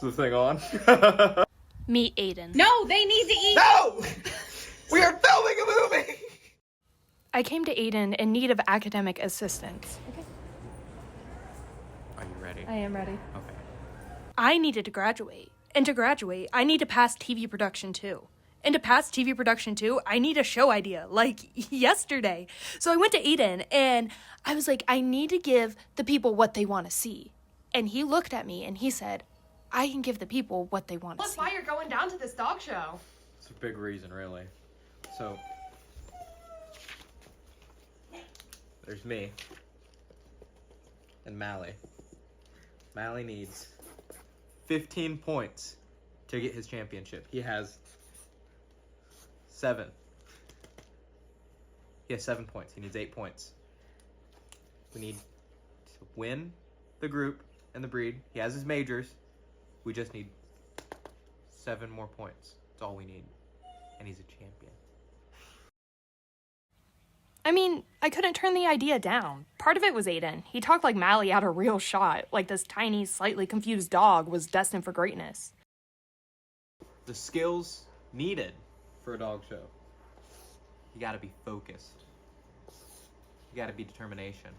the thing on? Meet Aiden. No, they need to eat. No! We are filming a movie! I came to Aiden in need of academic assistance. Okay. Are you ready? I am ready. Okay. I needed to graduate. And to graduate, I need to pass TV production too. And to pass TV production too, I need a show idea, like yesterday. So I went to Aiden and I was like, I need to give the people what they want to see. And he looked at me and he said, I can give the people what they want to see. Plus, why you're going down to this dog show? It's a big reason, really. So, there's me and Mally. Mally needs 15 points to get his championship. He has 7. He has 7 points. He needs 8 points. We need to win the group and the breed. He has his majors. We just need 7 more points. That's all we need. And he's a champion. I mean, I couldn't turn the idea down. Part of it was Aiden. He talked like Mally had a real shot, like this tiny, slightly confused dog was destined for greatness. The skills needed for a dog show. You gotta be focused. You gotta be determination.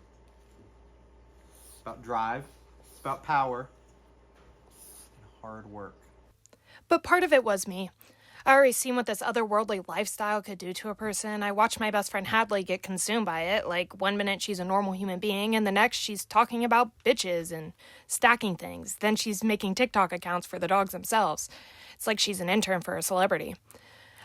It's about drive. It's about power. And hard work. But part of it was me. I already seen what this otherworldly lifestyle could do to a person. I watched my best friend Hadley get consumed by it. Like, one minute she's a normal human being, and the next she's talking about bitches and stacking things. Then she's making TikTok accounts for the dogs themselves. It's like she's an intern for a celebrity.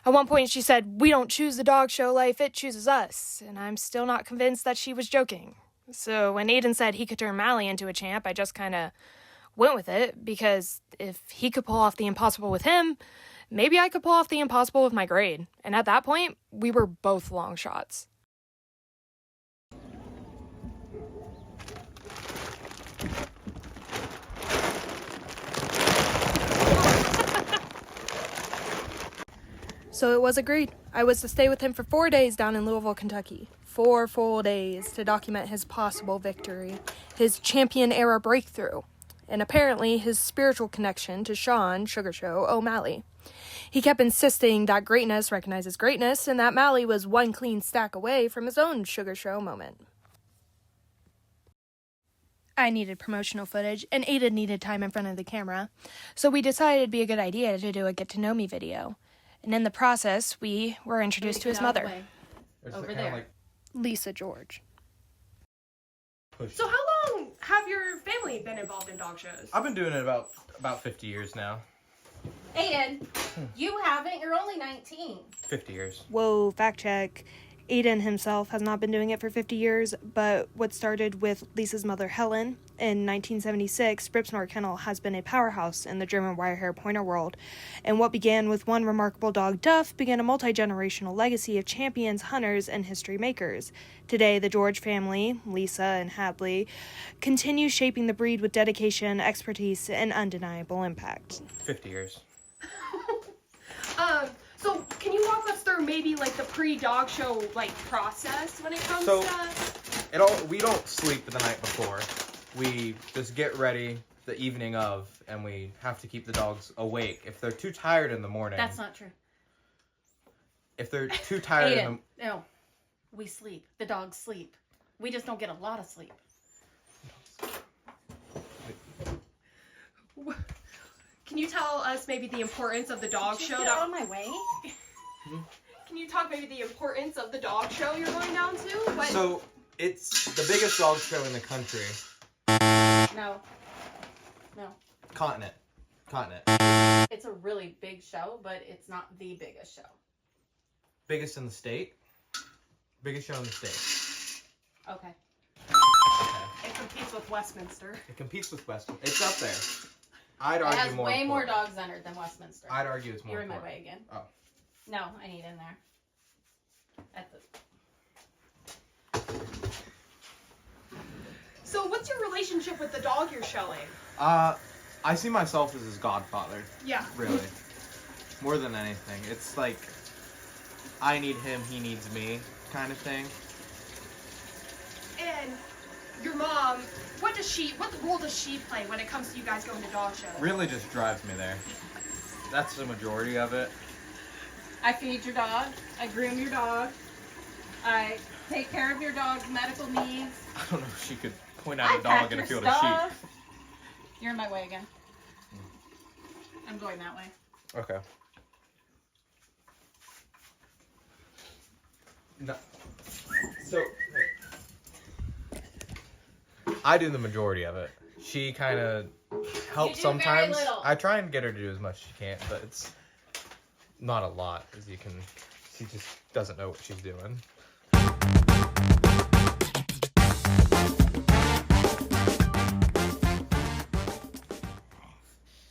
At one point she said, "We don't choose the dog show life, it chooses us." And I'm still not convinced that she was joking. So when Aiden said he could turn Mally into a champ, I just kind of went with it, because if he could pull off the impossible with him, maybe I could pull off the impossible with my grade. And at that point, we were both long shots. So it was agreed. I was to stay with him for 4 days down in Louisville, Kentucky. 4 full days to document his possible victory, his champion-era breakthrough, and apparently his spiritual connection to Sean Sugar Show O'Malley. He kept insisting that greatness recognizes greatness and that Mally was one clean stack away from his own Sugar Show moment. I needed promotional footage, and Aiden needed time in front of the camera, so we decided it'd be a good idea to do a get-to-know-me video. And in the process, we were introduced to his mother, Over there. Lisa George. So how long have your family been involved in dog shows? I've been doing it about 50 years now. Aiden, you haven't. You're only 19. 50 years. Whoa, fact check. Aiden himself has not been doing it for 50 years, but what started with Lisa's mother, Helen, in 1976, Spripsnor Kennel has been a powerhouse in the German Wirehair Pointer world. And what began with one remarkable dog, Duff, began a multi-generational legacy of champions, hunters, and history makers. Today, the George family, Lisa and Hadley, continue shaping the breed with dedication, expertise, and undeniable impact. 50 years. So can you walk us through maybe like the pre-dog show like process when it comes to? We don't sleep the night before. We just get ready the evening of, and we have to keep the dogs awake. If they're too tired in the morning. That's not true. If they're too tired Aiden, no. We sleep. The dogs sleep. We just don't get a lot of sleep. Can you tell us maybe the importance of the dog show? Get out of my way. Can you talk maybe the importance of the dog show you're going down to? So, it's the biggest dog show in the country. No. Continent. It's a really big show, but it's not the biggest show. Biggest in the state. Biggest show in the state. Okay. It competes with Westminster. It competes with Westminster. It's up there. I'd It argue has more. way more important. dogs entered than Westminster. I'd argue it's more. You're in my important. way again. Oh. No, I need in there. At the... So what's your relationship with the dog you're showing? I see myself as his godfather. Yeah. Really. More than anything. It's like, I need him, he needs me kind of thing. And your mom What role does she play when it comes to you guys going to dog shows? Really just drives me there. That's the majority of it. I feed your dog. I groom your dog. I take care of your dog's medical needs. I don't know if she could point out a dog in a field of sheep. You're in my way again. I'm going that way. Okay. No. So, I do the majority of it. She kind of helps You do very sometimes. little. I try and get her to do as much as she can, but it's not a lot, as you can. She just doesn't know what she's doing.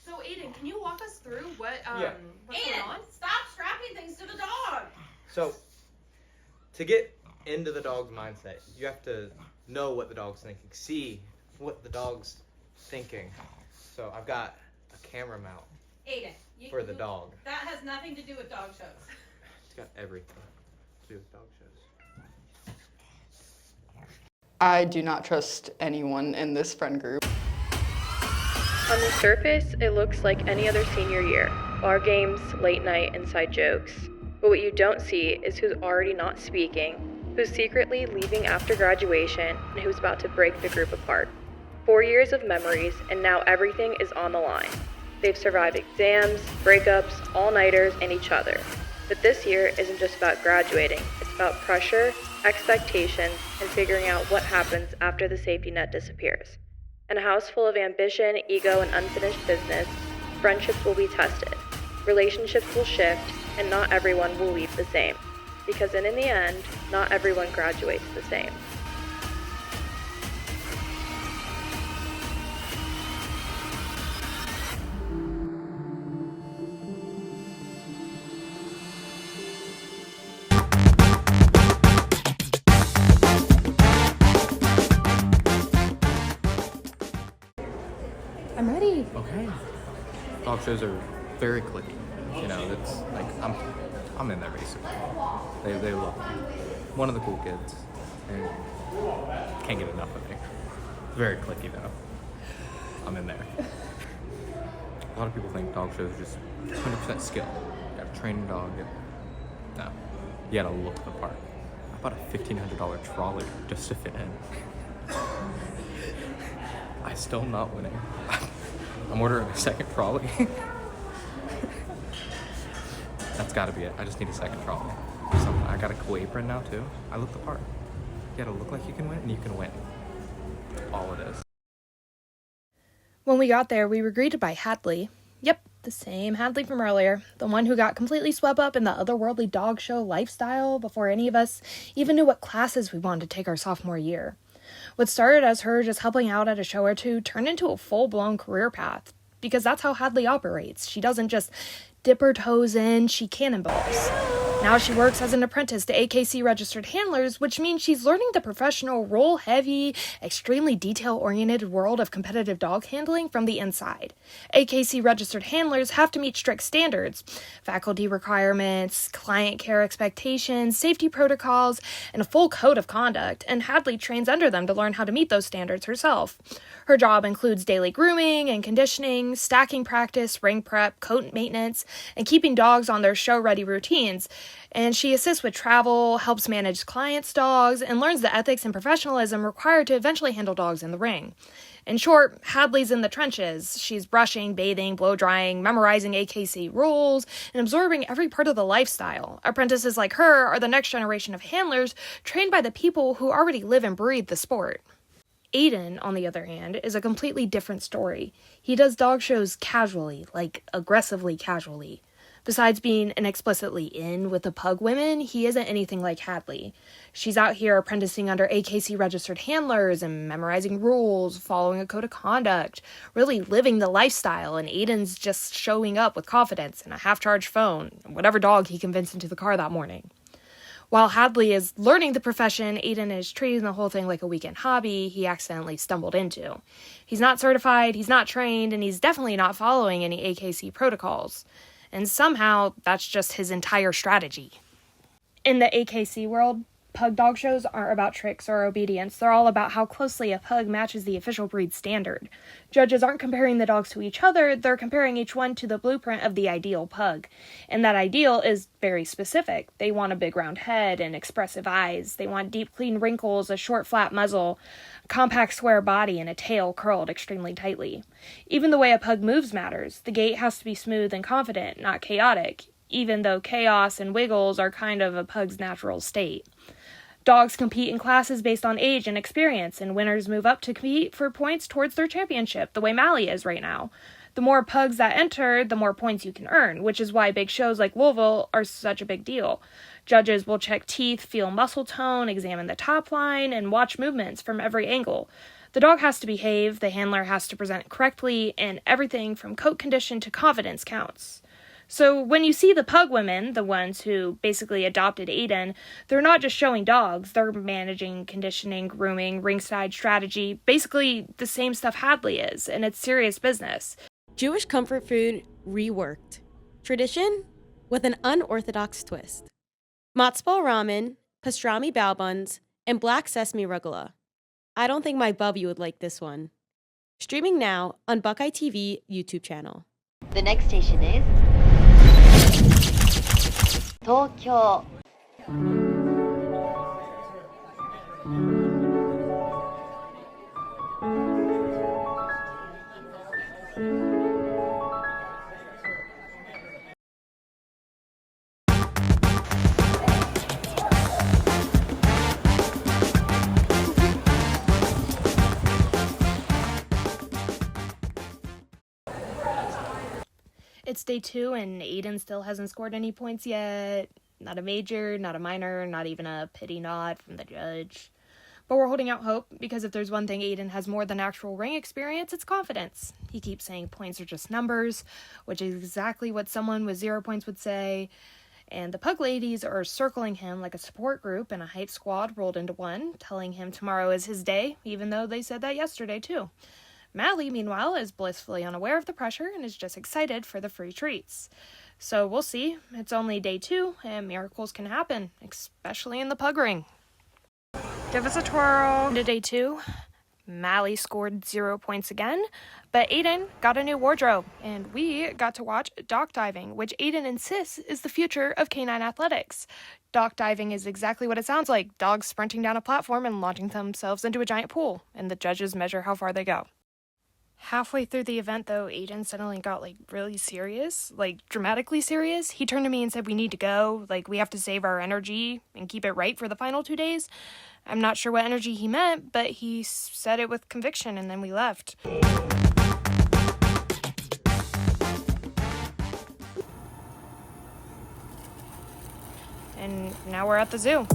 So Aiden, can you walk us through what's Aiden, going on? stop strapping things to the dog. So, to get into the dog's mindset, you have to know what the dog's thinking, see what the dog's thinking. So I've got a camera mount Aiden, for the dog. That has nothing to do with dog shows. It's got everything to do with dog shows. I do not trust anyone in this friend group. On the surface, it looks like any other senior year. Bar games, late night, inside jokes. But what you don't see is who's already not speaking, who's secretly leaving after graduation, and who's about to break the group apart. 4 years of memories, and now everything is on the line. They've survived exams, breakups, all-nighters, and each other. But this year isn't just about graduating. It's about pressure, expectations, and figuring out what happens after the safety net disappears. In a house full of ambition, ego, and unfinished business, friendships will be tested. Relationships will shift, and not everyone will leave the same. Because in the end, not everyone graduates the same. I'm ready. Okay. Dog shows are very clicky. You know, it's like I'm in there basically. They love me. One of the cool kids. And can't get enough of me. Very clicky though. I'm in there. A lot of people think dog shows are just 100% skill. You gotta train your dog. No. You gotta look the part. I bought a $1,500 trolley just to fit in. I'm still not winning. I'm ordering a second trolley. That's gotta be it. I just need a second trolley. So I got a cool apron now too. I look the part. You gotta look like you can win, and you can win. All it is. When we got there, we were greeted by Hadley. Yep, the same Hadley from earlier. The one who got completely swept up in the otherworldly dog show lifestyle before any of us even knew what classes we wanted to take our sophomore year. What started as her just helping out at a show or two turned into a full-blown career path, because that's how Hadley operates. She doesn't just dip her toes in, she cannonballs. Now she works as an apprentice to AKC registered handlers, which means she's learning the professional, role-heavy, extremely detail-oriented world of competitive dog handling from the inside. AKC registered handlers have to meet strict standards, faculty requirements, client care expectations, safety protocols, and a full code of conduct, and Hadley trains under them to learn how to meet those standards herself. Her job includes daily grooming and conditioning, stacking practice, ring prep, coat maintenance, and keeping dogs on their show-ready routines. And she assists with travel, helps manage clients' dogs, and learns the ethics and professionalism required to eventually handle dogs in the ring. In short, Hadley's in the trenches. She's brushing, bathing, blow-drying, memorizing AKC rules, and absorbing every part of the lifestyle. Apprentices like her are the next generation of handlers trained by the people who already live and breathe the sport. Aiden, on the other hand, is a completely different story. He does dog shows casually, like aggressively casually. Besides being inexplicitly in with the pug women, he isn't anything like Hadley. She's out here apprenticing under AKC registered handlers and memorizing rules, following a code of conduct, really living the lifestyle, and Aiden's just showing up with confidence and a half-charged phone, whatever dog he convinced into the car that morning. While Hadley is learning the profession, Aiden is treating the whole thing like a weekend hobby he accidentally stumbled into. He's not certified, he's not trained, and he's definitely not following any AKC protocols. And somehow, that's just his entire strategy. In the AKC world, pug dog shows aren't about tricks or obedience. They're all about how closely a pug matches the official breed standard. Judges aren't comparing the dogs to each other, they're comparing each one to the blueprint of the ideal pug. And that ideal is very specific. They want a big round head and expressive eyes. They want deep, clean wrinkles, a short, flat muzzle, compact, square body, and a tail curled extremely tightly. Even the way a pug moves matters. The gait has to be smooth and confident, not chaotic, even though chaos and wiggles are kind of a pug's natural state. Dogs compete in classes based on age and experience, and winners move up to compete for points towards their championship, the way Mally is right now. The more pugs that enter, the more points you can earn, which is why big shows like Louisville are such a big deal. Judges will check teeth, feel muscle tone, examine the top line, and watch movements from every angle. The dog has to behave, the handler has to present correctly, and everything from coat condition to confidence counts. So when you see the pug women, the ones who basically adopted Aiden, they're not just showing dogs, they're managing, conditioning, grooming, ringside strategy, basically the same stuff Hadley is, and it's serious business. Jewish comfort food reworked. Tradition with an unorthodox twist. Matzo ball ramen, pastrami bao buns, and black sesame rugelach. I don't think my bubby would like this one. Streaming now on Buckeye TV YouTube channel. The next station is Tokyo. It's day 2 and Aiden still hasn't scored any points yet. Not a major, not a minor, not even a pity nod from the judge. But we're holding out hope, because if there's one thing Aiden has more than actual ring experience, it's confidence. He keeps saying points are just numbers, which is exactly what someone with 0 points would say. And the pug ladies are circling him like a support group and a hype squad rolled into one, telling him tomorrow is his day, even though they said that yesterday too. Mally, meanwhile, is blissfully unaware of the pressure and is just excited for the free treats. So we'll see. It's only day 2, and miracles can happen, especially in the pug ring. Give us a twirl. Into day 2, Mally scored 0 points again, but Aiden got a new wardrobe, and we got to watch dock diving, which Aiden insists is the future of canine athletics. Dock diving is exactly what it sounds like, dogs sprinting down a platform and launching themselves into a giant pool, and the judges measure how far they go. Halfway through the event, though, Aiden suddenly got, really serious, dramatically serious. He turned to me and said, we need to go, we have to save our energy and keep it right for the final 2 days. I'm not sure what energy he meant, but he said it with conviction, and then we left. And now we're at the zoo.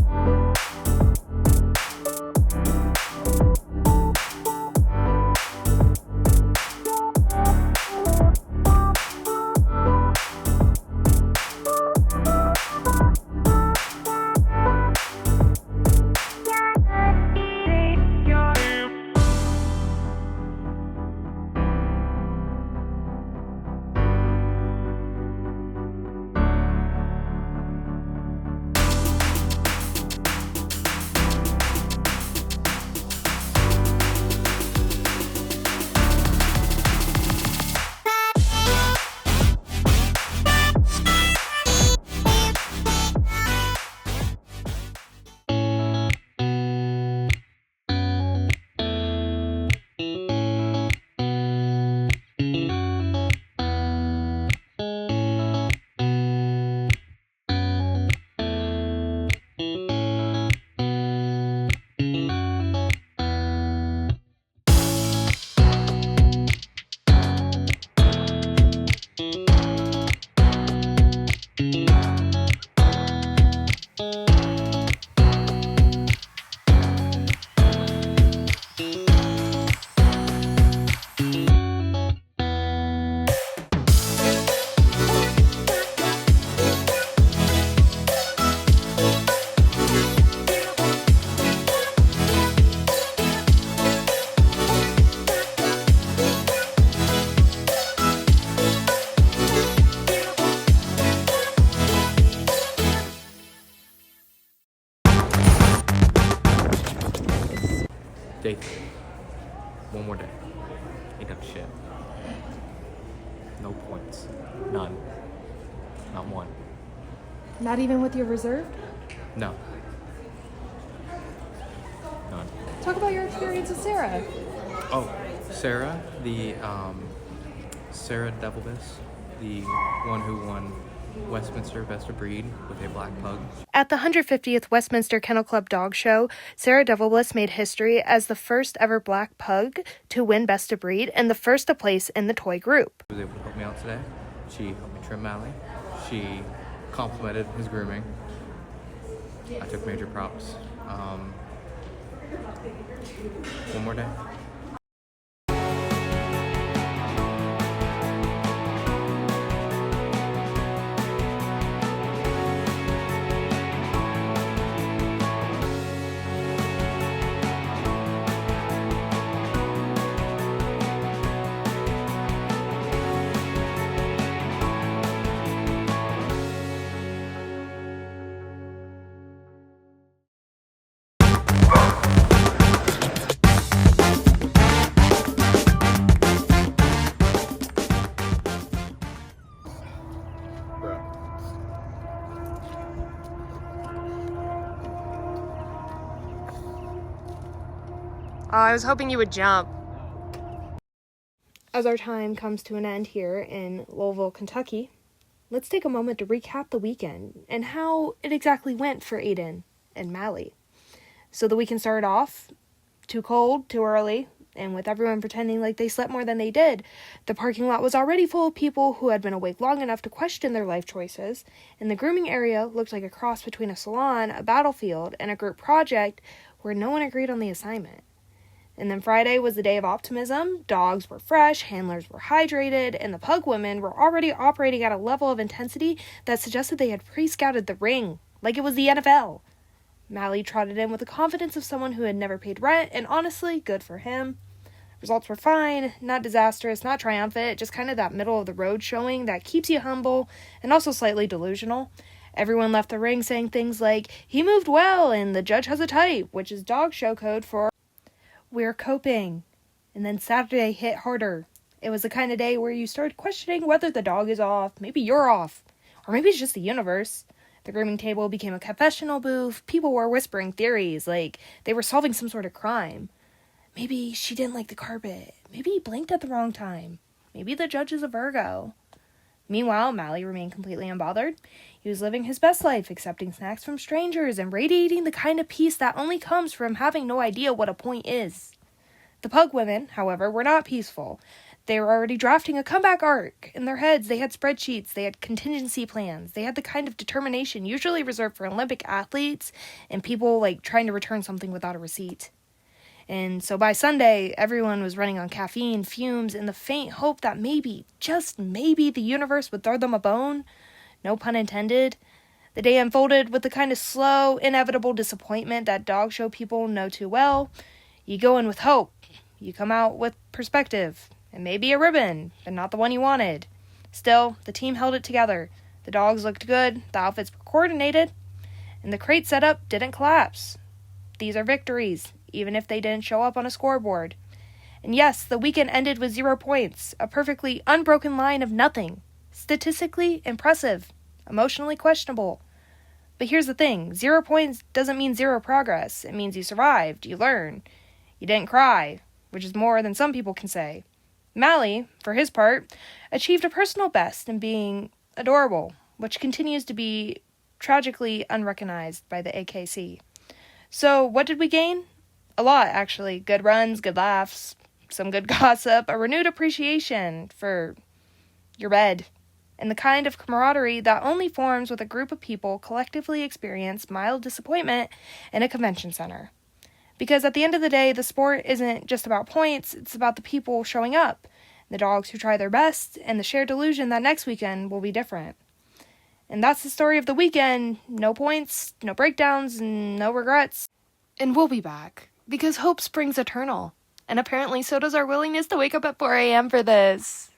Day 3. One more day. Ain't done shit. No points. None. Not one. Not even with your reserve? No. None. Talk about your experience with Sarah. Oh, Sarah, Sarah Devilbus, the one who won Westminster Best of Breed with a black pug. At the 150th Westminster Kennel Club Dog Show, Sarah Devilbus made history as the first ever black pug to win Best of Breed and the first to place in the toy group. She was able to help me out today. She helped me trim Mally. She complimented his grooming. I took major props. One more day. Oh, I was hoping you would jump. As our time comes to an end here in Louisville, Kentucky, let's take a moment to recap the weekend and how it exactly went for Aiden and Mally. So the weekend started off too cold, too early, and with everyone pretending like they slept more than they did. The parking lot was already full of people who had been awake long enough to question their life choices, and the grooming area looked like a cross between a salon, a battlefield, and a group project where no one agreed on the assignment. And then Friday was the day of optimism. Dogs were fresh, handlers were hydrated, and the pug women were already operating at a level of intensity that suggested they had pre-scouted the ring, like it was the NFL. Mally trotted in with the confidence of someone who had never paid rent, and honestly, good for him. Results were fine, not disastrous, not triumphant, just kind of that middle-of-the-road showing that keeps you humble and also slightly delusional. Everyone left the ring saying things like, "He moved well," and "The judge has a type," which is dog show code for "we're coping." And then Saturday hit harder. It was the kind of day where you started questioning whether the dog is off, maybe you're off, or maybe it's just the universe. The grooming table became a confessional booth. People were whispering theories, like they were solving some sort of crime. Maybe she didn't like the carpet. Maybe he blinked at the wrong time. Maybe the judge is a Virgo. Meanwhile, Mally remained completely unbothered. He was living his best life, accepting snacks from strangers and radiating the kind of peace that only comes from having no idea what a point is. The pug women, however, were not peaceful. They were already drafting a comeback arc. In their heads, they had spreadsheets, they had contingency plans, they had the kind of determination usually reserved for Olympic athletes and people like trying to return something without a receipt. And so by Sunday, everyone was running on caffeine, fumes, and the faint hope that maybe, just maybe, the universe would throw them a bone. No pun intended. The day unfolded with the kind of slow, inevitable disappointment that dog show people know too well. You go in with hope. You come out with perspective. And maybe a ribbon, but not the one you wanted. Still, the team held it together. The dogs looked good, the outfits were coordinated, and the crate setup didn't collapse. These are victories, even if they didn't show up on a scoreboard. And yes, the weekend ended with 0 points, a perfectly unbroken line of nothing. Statistically impressive, emotionally questionable. But here's the thing, 0 points doesn't mean 0 progress. It means you survived, you learned. You didn't cry, which is more than some people can say. Mally, for his part, achieved a personal best in being adorable, which continues to be tragically unrecognized by the AKC. So, what did we gain? A lot, actually. Good runs, good laughs, some good gossip, a renewed appreciation for your bed, and the kind of camaraderie that only forms with a group of people collectively experience mild disappointment in a convention center. Because at the end of the day, the sport isn't just about points, it's about the people showing up, the dogs who try their best, and the shared delusion that next weekend will be different. And that's the story of the weekend. No points, no breakdowns, no regrets. And we'll be back, because hope springs eternal. And apparently so does our willingness to wake up at 4 a.m. for this.